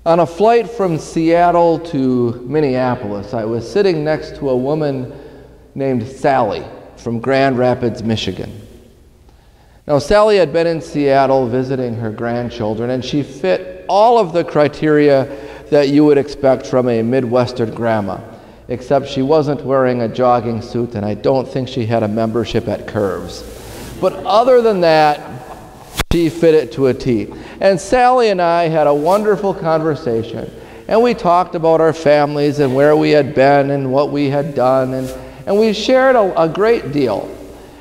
On a flight from Seattle to Minneapolis, I was sitting next to a woman named Sally from Grand Rapids, Michigan. Now, Sally had been in Seattle visiting her grandchildren, and she fit all of the criteria that you would expect from a Midwestern grandma, except she wasn't wearing a jogging suit, and I don't think she had a membership at Curves. But other than that, she fit it to a T. And Sally and I had a wonderful conversation, and we talked about our families and where we had been and what we had done, and we shared a great deal.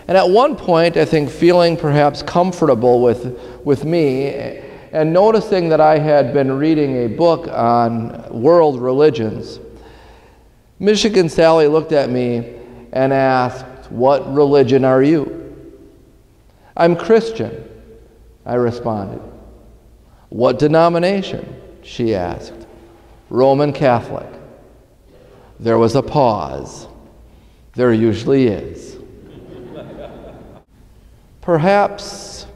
And at one point, I think feeling perhaps comfortable with me and noticing that I had been reading a book on world religions, Michigan Sally looked at me and asked, "What religion are you?" "I'm Christian," I responded. "What denomination?" she asked. "Roman Catholic." There was a pause. There usually is. "Perhaps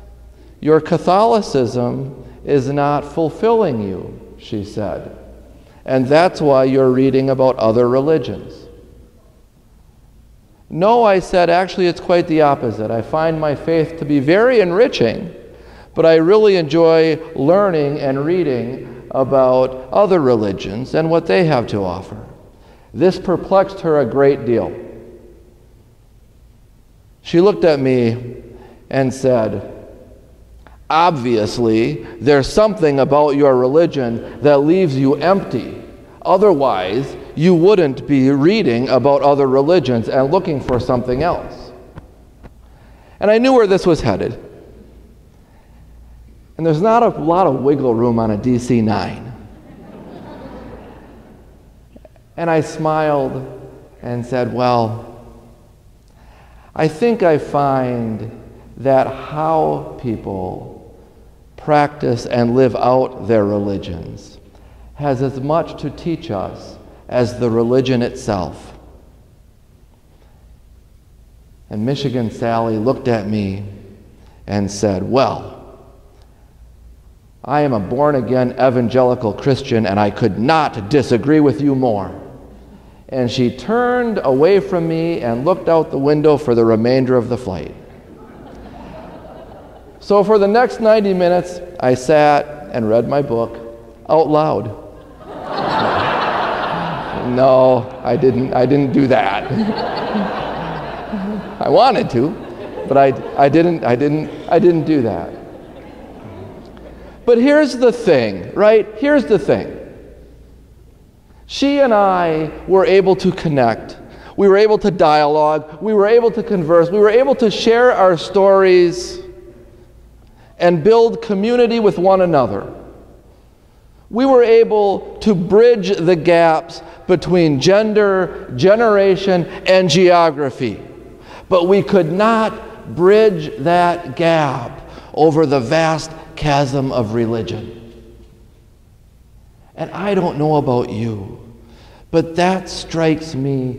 your Catholicism is not fulfilling you," she said, "and that's why you're reading about other religions." "No," I said, "actually it's quite the opposite. I find my faith to be very enriching, but I really enjoy learning and reading about other religions and what they have to offer." This perplexed her a great deal. She looked at me and said, "Obviously, there's something about your religion that leaves you empty. Otherwise, you wouldn't be reading about other religions and looking for something else." And I knew where this was headed. And there's not a lot of wiggle room on a DC-9. And I smiled and said, "Well, I think I find that how people practice and live out their religions has as much to teach us as the religion itself." And Michigan Sally looked at me and said, "Well, I am a born-again evangelical Christian, and I could not disagree with you more." And she turned away from me and looked out the window for the remainder of the flight. So for the next 90 minutes, I sat and read my book out loud. No, I didn't do that. I wanted to, but I didn't do that. But here's the thing, right? Here's the thing. She and I were able to connect. We were able to dialogue. We were able to converse. We were able to share our stories and build community with one another. We were able to bridge the gaps between gender, generation, and geography. But we could not bridge that gap over the vast chasm of religion. And I don't know about you, but that strikes me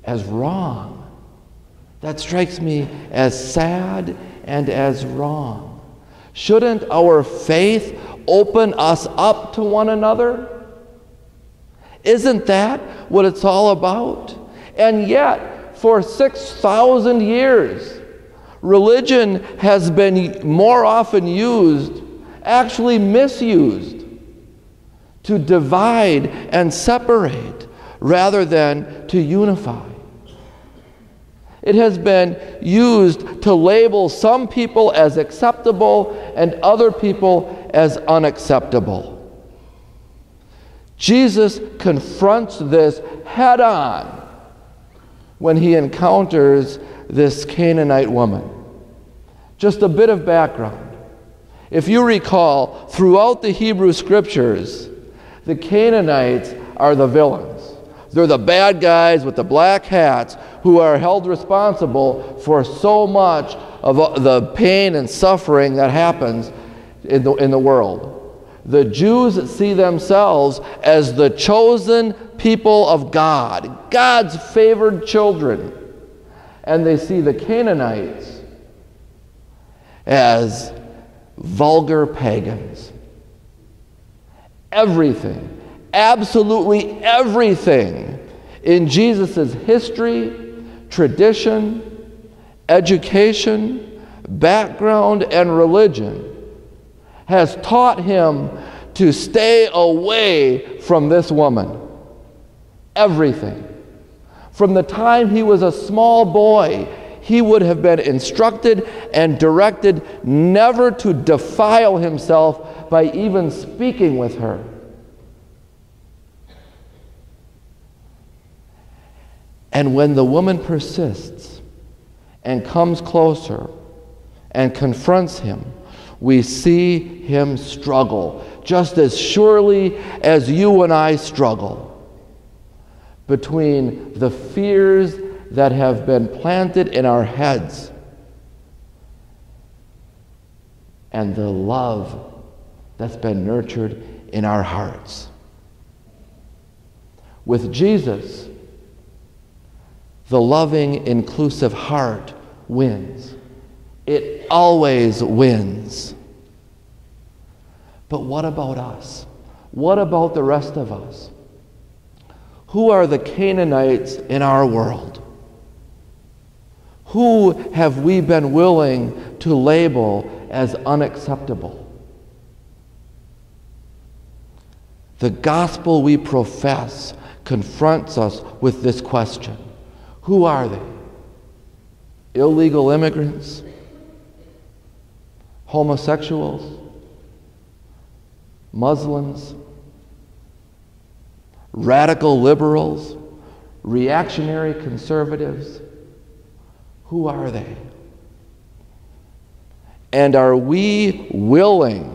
as wrong. That strikes me as sad and as wrong. Shouldn't our faith open us up to one another? Isn't that what it's all about? And yet, for 6,000 years, religion has been more often used, actually misused, to divide and separate rather than to unify. It has been used to label some people as acceptable and other people as unacceptable. Jesus confronts this head on when he encounters this Canaanite woman. Just a bit of background. If you recall, throughout the Hebrew Scriptures, the Canaanites are the villains. They're the bad guys with the black hats who are held responsible for so much of the pain and suffering that happens in the world. The Jews see themselves as the chosen people of God, God's favored children. And they see the Canaanites as vulgar pagans. Everything, absolutely everything in Jesus' history, tradition, education, background, and religion has taught him to stay away from this woman. Everything. From the time he was a small boy, he would have been instructed and directed never to defile himself by even speaking with her. And when the woman persists and comes closer and confronts him, we see him struggle, just as surely as you and I struggle, between the fears that have been planted in our heads and the love that's been nurtured in our hearts. With Jesus, the loving, inclusive heart wins. It always wins. But what about us? What about the rest of us? Who are the Canaanites in our world? Who have we been willing to label as unacceptable? The gospel we profess confronts us with this question. Who are they? Illegal immigrants? Homosexuals? Muslims? Radical liberals? Reactionary conservatives? Who are they? And are we willing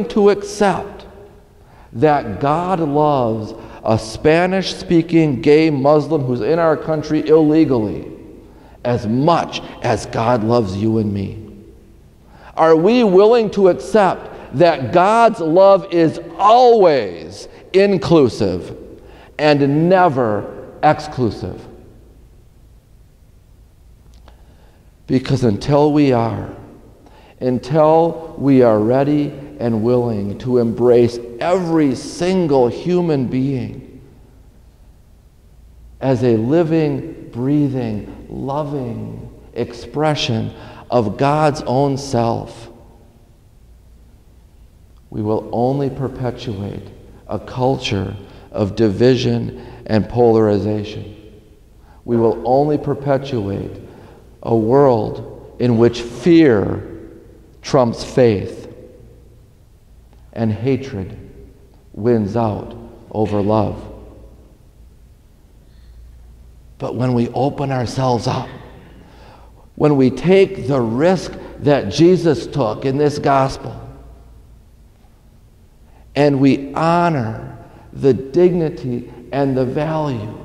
to accept that God loves a Spanish-speaking gay Muslim who's in our country illegally as much as God loves you and me? Are we willing to accept that God's love is always inclusive and never exclusive? Because until we are ready and willing to embrace every single human being as a living, breathing, loving expression of God's own self, we will only perpetuate a culture of division and polarization. We will only perpetuate a world in which fear trumps faith and hatred wins out over love. But when we open ourselves up, when we take the risk that Jesus took in this gospel, and we honor the dignity and the value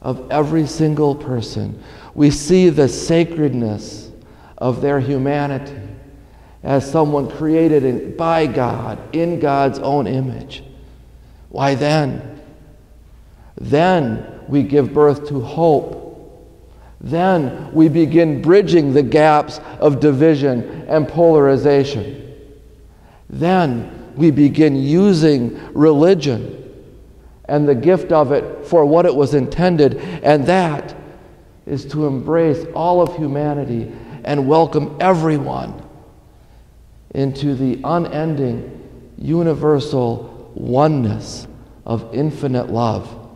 of every single person, we see the sacredness of their humanity as someone created by God, in God's own image. Why then we give birth to hope. Then we begin bridging the gaps of division and polarization. Then we begin using religion and the gift of it for what it was intended, and that is to embrace all of humanity and welcome everyone into the unending, universal oneness of infinite love.